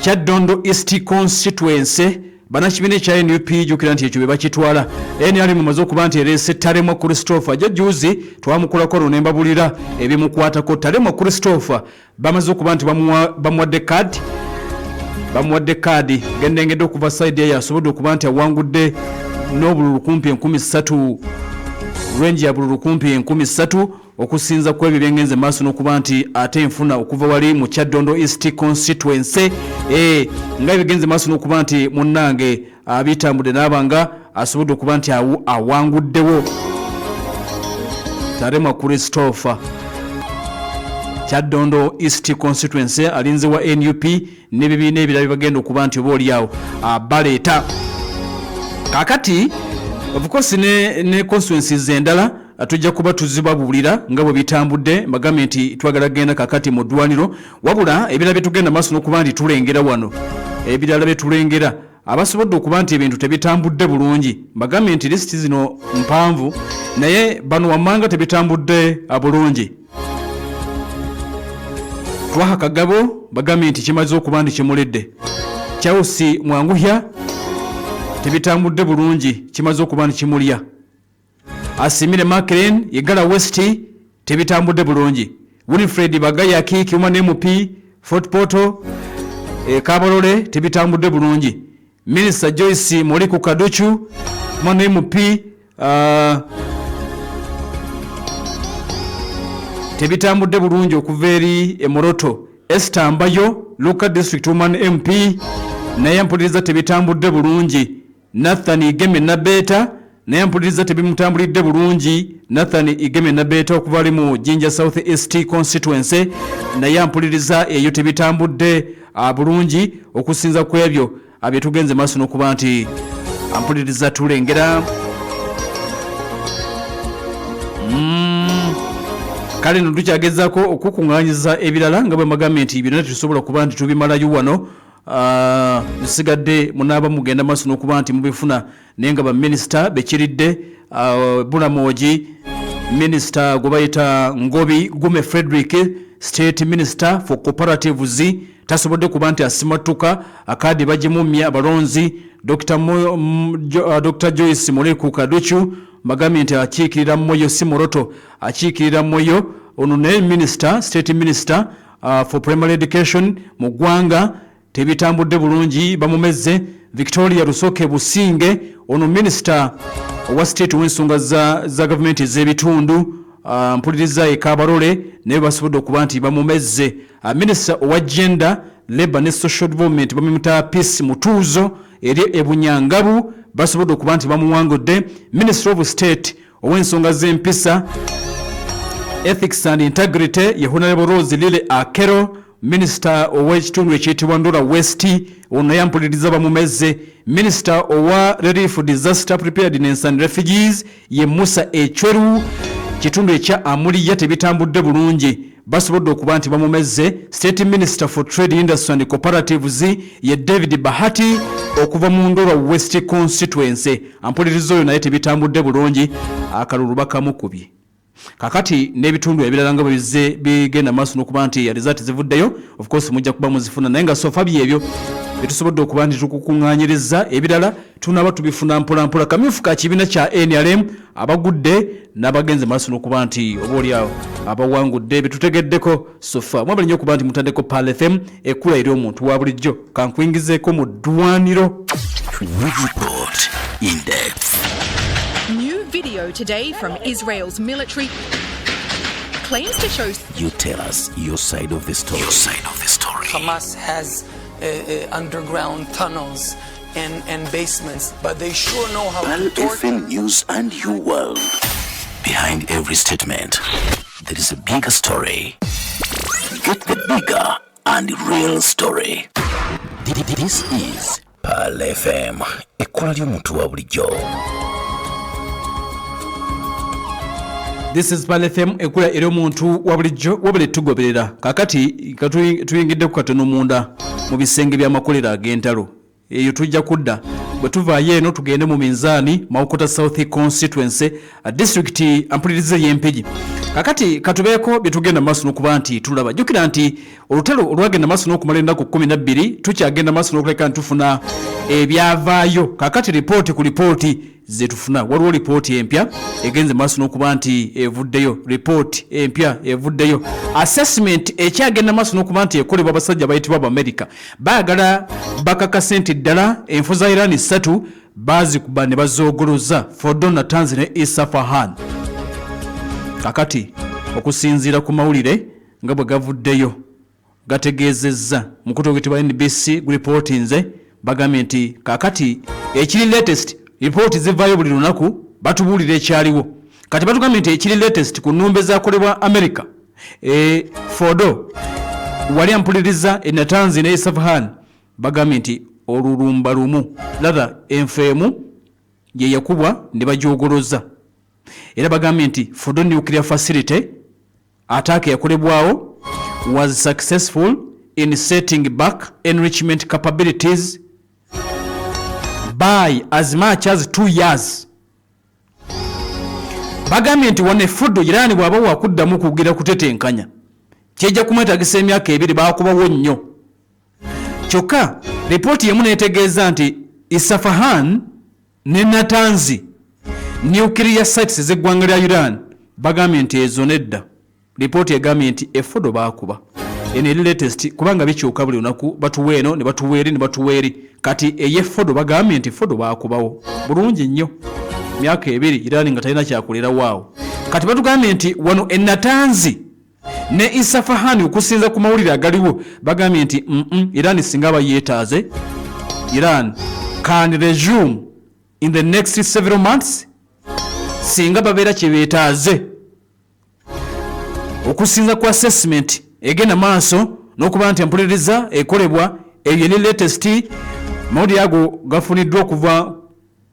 Kyaddondo East Constituency banakibiina kya NUP jukira nti ekyo bye bakitwala NRM mumaze okuba nti ereese Taremwa Christopher juzi twamukolako lunemba bulira ebimukwatako Taremwa Christopher bamaze okuba nti bamuwadde kadi gendengedde okuva side ye asobodde okuba nti awangudde n'obululu kumpi 13 range ya bululu kumpi 13 okusinza ku ebyo byengenze maaso n'okuba nti ate enfuna okuva wali mu Kyaddondo East Constituency nga ebigenze maaso n'okuba nti munnange abitambudde n'abanga asobodde okuba nti awanguddewo Taremwa Christopher Kyaddondo East Constituency alinze wa NUP n'ebibiina ebirala bagenda okuba nti oba oliawo baleeta kakati of course ne constituencies endala atujja kuba tuzibabulira nga bwe bitambudde bagambe nti twagala genda kakati mu ddwaniro wabula ebirala byetugenda maaso n'okuba nti tulengera wano ebirala byetulengera abasobodde okuba nti ebintu tebitambudde bulungi bagambe nti lisiti zino mpanvu naye bano wammanga tebitambudde bulungi twaha kagabo bagambe nti kimaze okuba nti kimuledde Chausi Mwanguhya tebitambudde bulungi kimaze okuba nti kimulya Asimire Maclean Igala West tebitambudde bulungi Winfred Bagaya Kiki umane MP Fort Porto Kabalole tebitambudde bulungi Minister Joyce Moliku Kaduchu umane MP tebitambudde bulungi okuva eri Moroto Esther Mbayo Local District umane MP naye mpuliriza tebitambudde bulungi Nathan Igeme Nabeta naye mpuliriza tebimutambulidde bulungi Nathan Igeme Nabeta okuva ali mu Jinja South East Constituency naye mpuliriza eyo tebitambudde bulungi okusinza ku ebyo abyetugenze maaso n'okuba nti mpuliriza tulengera kale no tukyagezaako okukungaanyiza ebirala nga bwe magambe nti byonna tusobola kuba nti tubimalayo wano nsigadde munaba mugenda maaso n'okuba nti mubifuna naye nga baminister bekiridde Bulamoji minister gwe bayita Ngobi Gume Frederick State Minister for Cooperatives tasobodde kuba nti asimatuka akadi bagimumya abalonzi Dr. Joyce Moliku Kaduchu bagamye nti akiikirira Moyo Simoroto akiikirira Moyo ono ne minister State Minister for Primary Education mu ggwanga tebitambudde bulungi bamumeze Victoria Rusoke Businge ono minister wa state w'ensonga za government ez'ebitundu mpuliriza Kabalole naye basobodde okuba nti bamumeze minister owa gender labor ne social development bamuta Peace Mutuzo eri Ebunyangabu basobodde okuba nti bamuwangudde Minister of State ow'ensonga z'empisa ethics and integrity ye Honorable Rose Lile Akero Minister ow'ekitundu ekiyitibwa Ndora West ono yampuliriza bamumeze Minister owa Relief Disaster Preparedness and Refugees ye Musa Echweru kitundu ekya Amuliya tebitambudde bulungi basobodde okuba nti bamumeze State Minister for Trade Industry and Cooperatives ye David Bahati okuva mu Ndora West Constituency ampuliriza oyo naye tebitambudde bulungi akalulu bakamukubye kakati n'ebitundu ebirala nga bize bigenda maaso n'okuba nti result zivuddeyo of course mujja kuba muzifuna naye nga sofa byebyo bitusobodde okuba nti tukukungaanyiriza ebirala tunaba tubifuna mpolampola kamyufu ka kibiina kya NRM abagudde n'abagenze maaso n'okuba nti oba oliawo abawangudde bitutegeddeko sofa mwabali nnyo okuba nti mutaddeko Pal FM ekkula eri omuntu wa bulijjo kankuyingizeeko mu ddwaniro Report in depth. New video today from Israel's military claims to show. You tell us your side of the story. Hamas has underground tunnels and basements, but they sure know how Pal to torture. FM News and your world. Behind every statement, there is a bigger story. Get the bigger and real story. This is Pal FM. Ekkola ly'omuntu wa bulijjo. This is Pal FM ekula eri omuntu wa bulijjo wabule tugoberera kakati tuyingidde ku katono munda mu bisenge by'amakolero ag'entalo eyo tujja kudda bwe tuvaayo eno tugende mu minzaani Mawokota South Constituency district ampulirize y'Empigi kakati katubeeko byetugenda maaso n'okuba nti tulaba jjukira nti olutalo olwagenda maaso n'okumala ennaku 12 tukyagenda maaso n'okuleka nti tufuna ebyavaayo kakati ripooti ku ripooti zetufuna waliwo ripooti empya egenze maaso n'okuba nti evuddeyo ripooti empya evuddeyo assessment ekyagenda maaso n'okuba nti ekolebwa abasajja bayitibwa Abamerica baagala bakakase nti ddala enfu za Iran 3 bazikuba ne bazoogoloza Fordo, Natanz ne Isfahan. Kakati okusinziira ku mawulire nga bwe gavuddeyo gategeezezza mukutu oguyitibwa NBC guripootinze bagambye nti kakati ekiri latest report zivaayo buli lunaku batubuulira ekyaliwo kati batugambye nti ekiri latest ku nnumba ezakolebwa America Fordo wali ampuliriza Natanz ne Isfahan bagambye nti olulumba lumu latha enfeemu ye yakubwa ne bagyogoloza era bagambye nti Fordo nuclear facility attack yakolebwawo was successful in setting back enrichment capabilities by as much as 2 years. Bagambye nti wane Fordo Iran bwaba wakuddamu kugira kutetenkanya kyejja kumwetagisa emyaka 2 baakubawo nnyo kyokka ripooti yemu neetegeeza nti Isfahan ne Natanz nuclear sites z'eggwanga lya Iran bagambye nti ezo nedda ripooti egambye nti Fordo baakuba eno eri latest kubanga bikyuka buli lunaku batuwa eno ne batuweeri kati eye Fordo bagambye nti Fordo baakubawo bulungi nnyo myaka 2 Iran nga talina kyakolera waawo kati batugambye nti wano Natanz ne Isfahan okusinza ku mawulire agaliwo bagambye nti Iran singa bayeetaaze Iran can resume in the next several months singa babeera kyebeetaaze okusinza ku assessment egenda maaso n'okuba nti empuliriza ekolebwa ebyo ne latest mawulire ago gafuniddwa okuva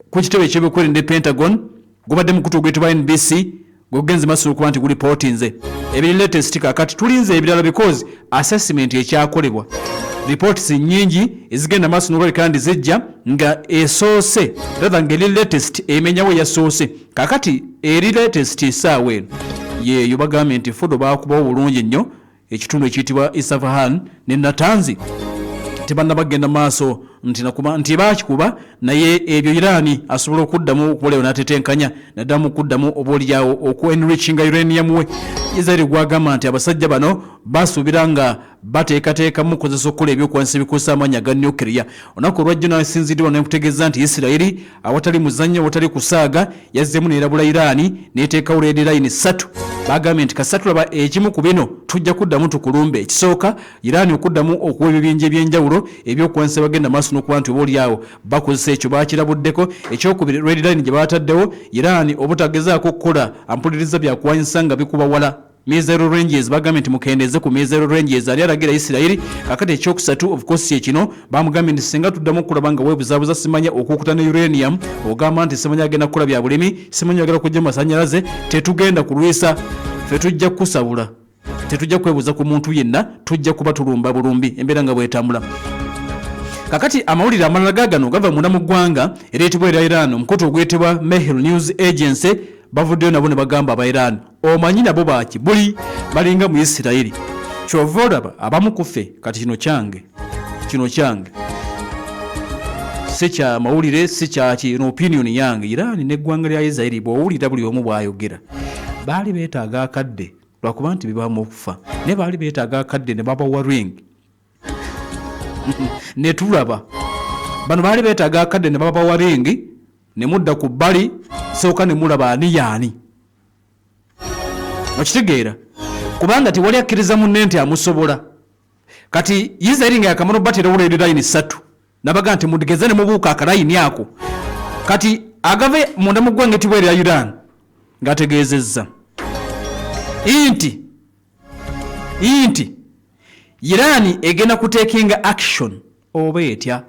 ku kitebe ky'ebyokwerinda Pentagon gubadde mukutu oguyitibwa NBC gwegenze maaso n'okuba nti guripootinze ebiri latest kakati tulinze ebirala because assessment ekyakolebwa reports nyingi ezigenda maaso n'okuba kandi zijja nga esoose rather ngeri latest emenyawo yasoose kakati eri latest esaawa eno yeeyo bagambye nti Fordo baakubawo bulungi nnyo ekitundu ekiyitibwa Isfahan ne Natanz tebannabagenda maaso nti baakikuba naye ebyo Iran asobola okuddamu okubolewo n'atetenkanya naddamu okuddamu obaolyawo okwenrichinga uranium we Israel gwagamba nti abasajja bano basuubira nga bateekateekamu kozesa okukola ebyokwanisa ebikuusa amaanyi aga nuclear olunaku olwajjo nasinzirirwa n'ekutegeeza nti Israel awatali muzannyo awatali kusaaga yazzeemu neerabula Iran n'eteekawo red line 3 bagambye nti kasatu laba ekimu ku bino tujja kuddamu tukulumbe ekisooka Iran okuddamu okuwa ebibinja ebyenjawulo ebyokwanisa bagenda maaso n'okuba nti obaolyawo bakozesa ekyo baakirabuddeko ekyokubiri red line gye baataddewo Iran obutagezaako okukola ampuliriza byakuwanyisa nga bikuba wala Missile ranges bagambye nti mukendeeze ku missile ranges ali alagira Israel kakati ekyokusatu of course ekino bamugambye nti singa tuddamu okulaba nga weebuzaabuza simanya okukuta ne uranium ogamba nti simanya agenda kukola bya bulimi simanya agenda kujja masanyalaze tetugenda kulwisa fe tujja kusabula tetujja kwebuza ku muntu yenna tujja kuba tulumba bulumbi embeera nga bwetambula kakati amawulire amalala gagano gava munda mu ggwanga ereetibwa era Iran omukutu oguyitibwa Mehr News Agency bavuddeyo nabo ne bagamba aba Iran omanyi nabo baaki buli balinga mu Isirairi kyova olaba abamu kufe kati kino kyange si kya mawulire si kya kino opinion yange Iran n'eggwanga lya Isirairi bw'owulira buli omu bw'ayogera baali beetaaga akadde lwakuba nti bibaamu okufa ne baali beetaaga akadde ne baba warring ne tulaba bano baali beetaaga akadde ne baba warring ne mudda ku bbali sooka ne mulaba ani yaani okitegeera kubanga tewali akkiriza munne nti amusobola kati Israel nga yakamala baterawo red line 3 nabaga nti mudigeze ne mubuuka akalayini ako kati agave munda mu ggwanga etibwa erya Iran ng'ategeezezza inti Iran egenda kutekinga action oba etya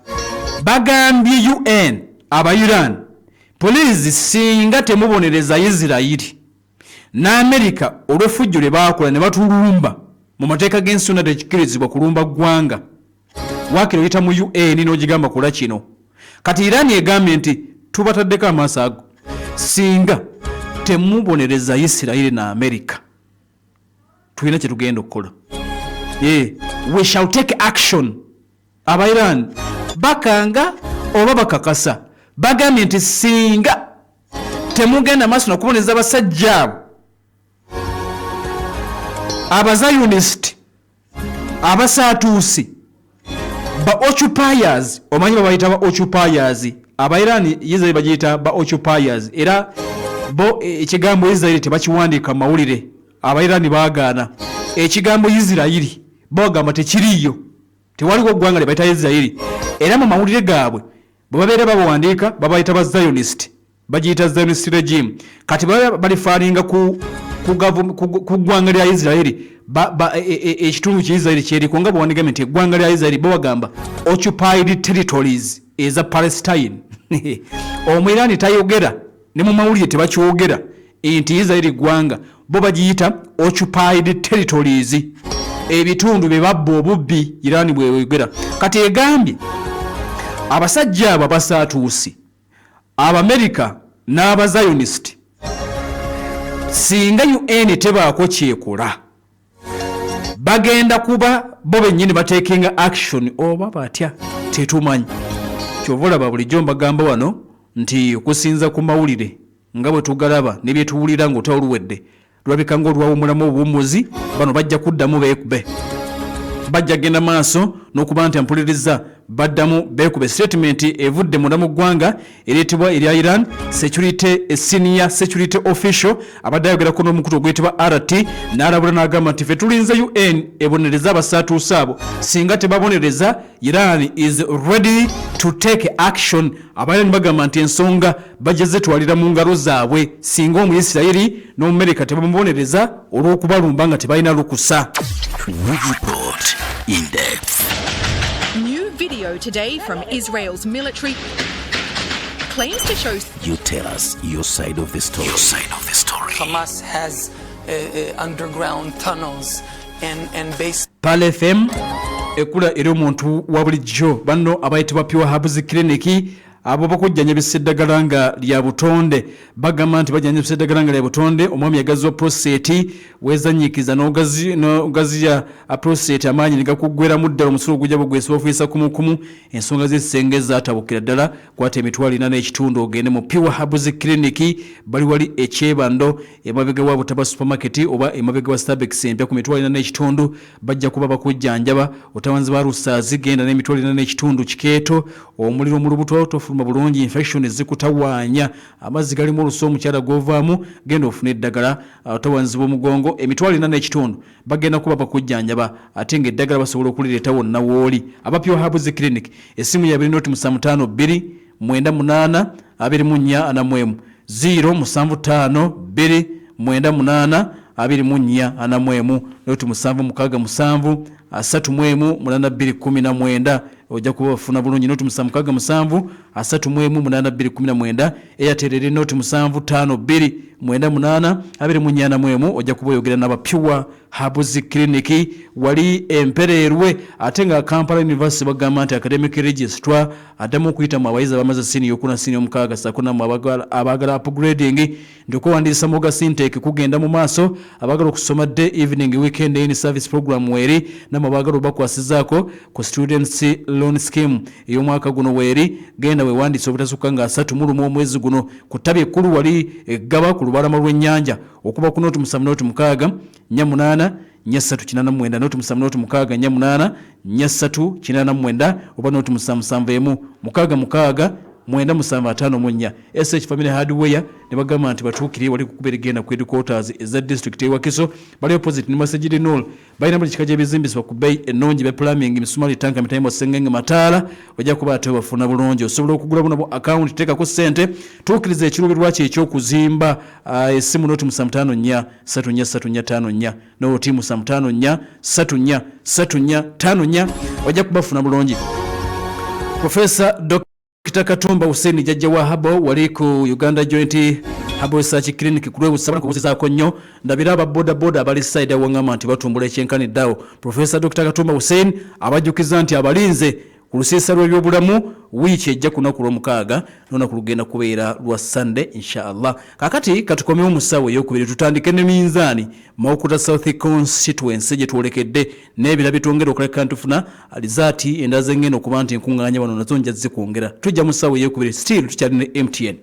bagambye UN aba Iran police singa temubonereza Isirairi na America olw'effujjo lye baakola ne batulumba mu mateeka g'ensuna tekikirizibwa kulumba ggwanga waakiro oyita mu UN n'ogigamba kola kino kati Iran egambye nti tubataddeko amaaso ago singa temubonereza Isirairi na America tulina kye tugenda okukola. We shall take action. Aba Iran bakanga oba bakakasa bagambye nti singa temugenda maaso nakuboneza abasajja abo abazayunist abasaatuusi ba occupiers, omanyi babayita ba occupiers. Aba Iran Israel bagiyita ba occupiers, era bo ekigambo Israel tebakiwandiika mawulire. Aba Iran baagaana ekigambo Israeli bagamba tekiriyo, tewaliwo ggwanga lye bayita Israeli, era mu mawulire gaabwe bwe babeera babawandiika babayita ba Zionist, bagiyita Zionist regime. Kati balifaalinga ku ggwanga lya Israeli ekitundu kya Israeli kyeriko nga bwewandiga nti eggwanga lya Israeli bawagamba occupied territories eza Palestine. Omwirani tayogera ne mu mawulire tebakyogera nti Israeli ggwanga, bo bagiyita occupied territories, ebitundu bye babba obubbi Irani bweyogera. Kati egambye abasajja abo abasaatuusi Abamerika n'Abazionist singa UN tebaako kyekola bagenda kuba bo bennyini batekinga action oba batya tetumanyi. Kyova olaba bulijjo mbagamba wano nti okusinza ku mawulire nga bwe tugalaba ne bye tuwulira ng'otawuluwedde lulabika ng'olwawumulamu obuwummuzi, bano bajja kuddamu beekube, bajja genda maaso n'okuba nti mpuliriza baddamu beekube. Statement evudde munda mu ggwanga ereetebwa erya Iran senior security official abadde ayogerako n'omukutu oguyitibwa RT n'alabula n'agamba nti ffe tulinze UN ebonereza abasaatuusa abo, singa tebabonereza Iran is ready to take action. Abairani bagamba nti ensonga bajja zetwalira mu ngalo zaabwe singa Omuyisirayiri n'Omumerika tebamubonereza olw'okubalumba nga tebalina lukusa. Report in depth. New video today from Israel's military claims to show. You tell us your side of the story. Your side of the story. Hamas has underground tunnels and base. Pale FM ekula eri omuntu wa bulijjo banno abayitibwa Pure Herbs Clinic abo bakujjanyabisa eddagala nga lya butonde, bagamba nti bajjanyabisa eddagala nga lya butonde. Omwami yagaziwa prostate wezanyikiza n'ogaziya prostate amaanyi ne gakuggweramu ddala omusulo gujja bugwesiba ofuisa kumukumu, ensonga z'essenge zaatabukira ddala. Kwata emitwalo 4 n'ekitundu ogende mu Pure Herbs Clinic, bali wali ekyebando emabega wa Butaba supermarket oba emabega wa Starbucks empya ku mitwalo 4 n'ekitundu. Bajja kuba bakujjanjaba otawanzi ba rusaazi, genda n'emitwalo 4 n'ekitundu kikeeto, omuliro mu lubuto tofuluma bulungi, infection zikutawaanya, amazzi galimu oluso omukyala govaamu, genda ofune eddagala. Otawanzi bw'omugongo emitwalo 4 n'ekitundu bagenda kuba bakujjanjaba ate ng'eddagala basobola okulireeta wonna wooli. aba Pure Herbs Clinic essimu ya 252 98 24 075 298 24 076 37 ojja kuba bafuna bulungi. Noti 767 37 Airtel eri noti 752 98 ojja kuba oyogera n'aba Pure Herbs Clinic wali Empererwe. Ate nga Kampala University bagamba nti academic registrar addamu okuyita mu abayizi abamaze senior okuna senior 6 sakuna mu abagala upgrading ndikuwandiisa mu August intake kugenda mu maaso, abagala okusoma day evening weekend in service program weri n'amabagala obakwasizaako ku students loan scheme ey'omwaka guno weri genda wewandiisa obutasukka nga 31 omwezi guno ku ttabi ekkulu wali eggaba ku lubalama lw'ennyanja okuba ku noti 7 noti 6 8 389 noti 7 noti 6 8 389 oba noti 7 6 975 SH Family Hardware ne bagamba nti batuukiri wali kukubera genda ku headquarters eza district ewakiso bali opposite ni Masajidi Nol bayina buli kikaje bizimbisibwa ku bay ennongi be plumbing misumali tanka mitayimbo sengenge mataala ojja kuba ate bafuna bulungi. Osobola okugula buno account teka ku sente tuukiriza ekiruubirirwa kye ekyokuzimba essimu noti 754 34354 noti 754 34354 ojja kuba bafuna bulungi. Professor Dr. Katumba Hussein jajja wa Habo wali ku Uganda Joint Habo Research Clinic kulwe busaba kubuzizaako nnyo ndabira aba boda abali side wangama nti batumbula ekyenkani dawo. Professor Dr. Katumba Hussein abajjukiza nti abalinze ku lusiisa lw'ebyobulamu wiiki ejja ku lunaku lw'omukaaga n'olunaku lugenda kubeera lwa Sunday inshallah. Kakati katukomewo mu ssaawa ey'okubiri tutandike ne minzaani Mawokota South Constituency gye twolekedde n'ebira bitwongera okuleka ntufuna alizaati endala zengenda okuba nti enkuŋŋaanya wano nazo nja zikwongera. Tujja mu ssaawa ey'okubiri still tukyali ne MTN.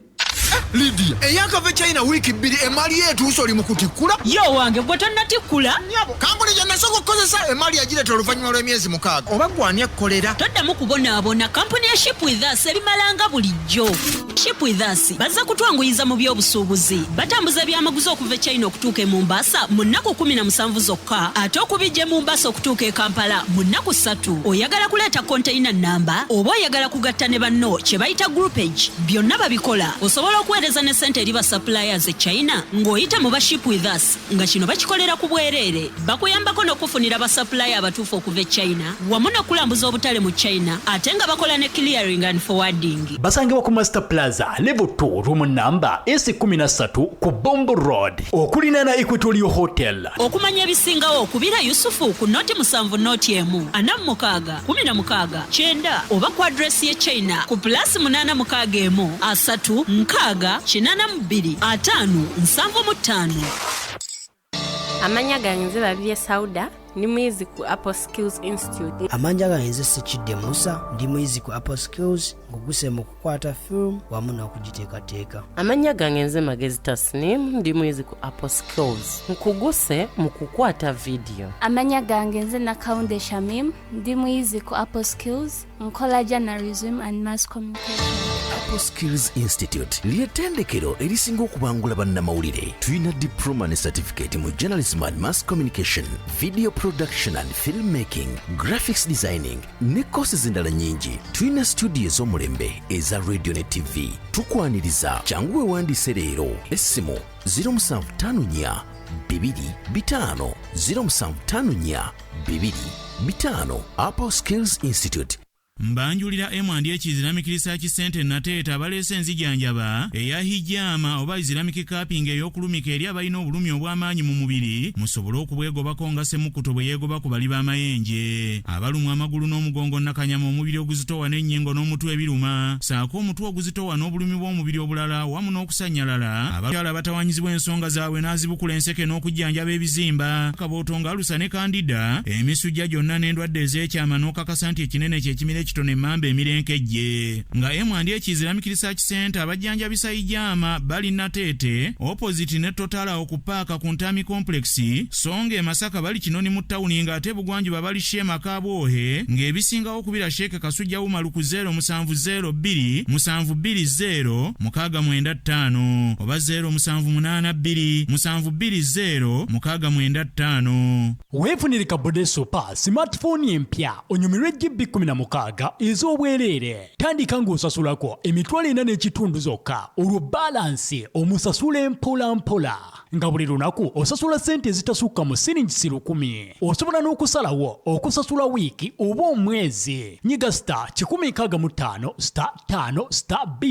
Lydia, eyakava China wiki bbiri emali yetuusa oli mu kutikkula? Yo wange bwe tonnatikkula? Nyabo, kampuni gye nasooka okukozesa emali yagireeta oluvannyuma lw'emyezi 6. Oba gwani ekkolera? Toddamu kubonaabona. Kampuni ya Ship With Us ebimalanga bulijjo. Ship With Us bazza kutwanguyiza mu by'obusuubuzi. Batambuza byamaguzi okuva e China okutuuka e Mombasa mu nnaku 17 zokka. Ate okubijja e Mombasa okutuuka e Kampala mu nnaku 3. Oyagala kuleeta container namba oba oyagala kugatta ne banno kye bayita groupage, byonna babikola. Osobola okuweereza ne ssente eri ba suppliers e China ng'oyita mu ba Ship With Us nga kino bakikolera ku bwereere. Bakuyambako n'okufunira ba supplier abatuufu okuva e China wamu n'okulambuza obutale mu China ate nga bakola ne clearing and forwarding. Basangibwa ku Master Plaza level 2 room number S13 ku Bombo Road okulina na Equatorial Hotel. Okumanya ebisingawo okubira Yusufu ku noti 7 noti emu 46 16 9 oba ku address ye China ku +8 1 3 6 82 5 75. Amanya gange nze Babirye Sauda ndi muyizi ku Apple Skills Institute. Amanya gange nze Sekidde Musa ndi muyizi ku Apple Skills nguguse mu kukwata film wamu n'okugiteekateeka. Amanya gange nze Magezi Tasnim ndi muyizi ku Apple Skills nkuguse mu kukwata video. Amanya gange nze Nakaunde Shamim ndi muyizi ku Apple Skills nkola journalism and mass communication. Apple Skills Institute ly'ettendekero erisinga okubangula bannamawulire. Tulina diploma ne certificate mu journalism and mass communication, video production and filmmaking, graphics designing ne courses endala nyingi. Tulina studio ez'omulembe eza radio ne TV. Tukwaniriza kyangu weewandiise leero. Essimu 0754 225 0754 225. Apple Skills Institute. Mbanjulira M&H Islamic Center nateeta abaleese enzijanjaba eya hijama oba Islamic cupping ey'okulumika eri abalina obulumi obw'amaanyi mu mubiri musobole okubwegobako nga Ssemukkuto bwe yeegoba ku bali b'amayenje. Abalumwa amagulu n'omugongo nakanyama omubiri oguzitowa n'ennyingo n'omutwe ebiruma saako omutwe oguzitowa n'obulumi bw'omubiri obulala wamu n'okusanyalala. Abakyala batawanyizibwa ensonga zaabwe n'azibukula enseke n'okujjanjaba ebizimba kabooto ng'alusa ne kandida emisujja gyonna n'endwadde ez'ekyama n'okakasa nti ekinene ky'ekimire kitone mamba emirenkejje. Nga M&H Islamic Research Center abajjanjabisa ijama bali nateete opposite ne Totala okupaaka ku Ntami Complex songa e Masaka bali Kinoni mu tawuni ng'ate Bugwanjuba bali Shema Kabwohe ng'ebisingawo okubira Sheikh Kasujja Umaru ku 0702 720 695 oba 0782 720 695. Weefunire Kabode Super smartphone empya onyumirwe GB 16 ez'obwereere. Tandika ng'osasulako emitwalo 4 n'ekitundu zokka olwo balansi omusasule mpola mpola nga buli lunaku osasula ssente ezitasukka mu siringi 1000. Osobola n'okusalawo okusasula wiiki oba omwezi. Nyiga *165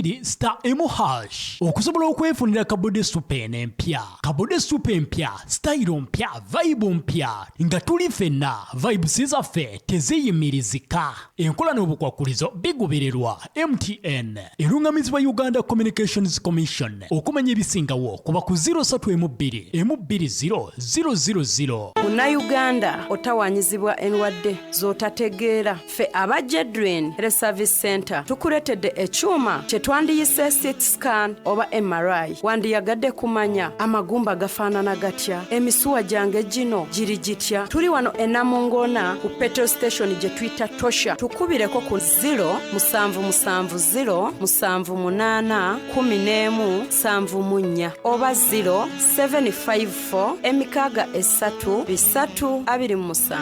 *5 *2 okusobola okwefunira Kabode Super empya. Kabode Super empya, style mpya, vibe mpya nga tuli ffenna vibes zaffe teziyimirizika. Enkola n'obukwakulizo bigobererwa MTN erungamizibwa Uganda Communications Commission okumanya ebisingawo kuba ku 032 M20 Munnayuganda otawanyizibwa endwadde z'otategeera. Ffe aba Jedrin Service Center tukuletedde ekyuma kye twandiyise CT scan oba MRI. Wandiyagadde kumanya amagumba gafaanana gatya, emisuwa gyange gino giri gitya. Tuli wano e Namongona ku petrol station gye tuyita Tosha. Tukubireko ku 0770 78 11 oba 0754 emikaaga 3 327.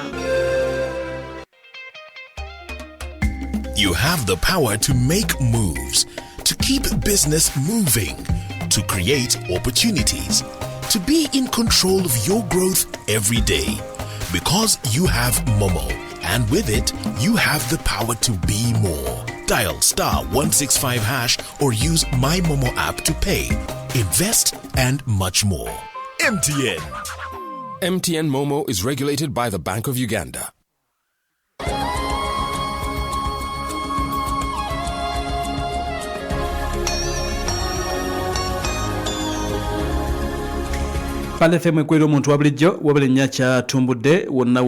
You have the power to make moves, to keep business moving, to create opportunities, to be in control of your growth every day. Because you have Momo, and with it, you have the power to be more. Dial *165# or use My Momo app to pay, invest, and much more. MTN. MTN Momo is regulated by the Bank of Uganda. Pale FM kwero omuntu wa bulijjo wabale nya kya tumbudde wonna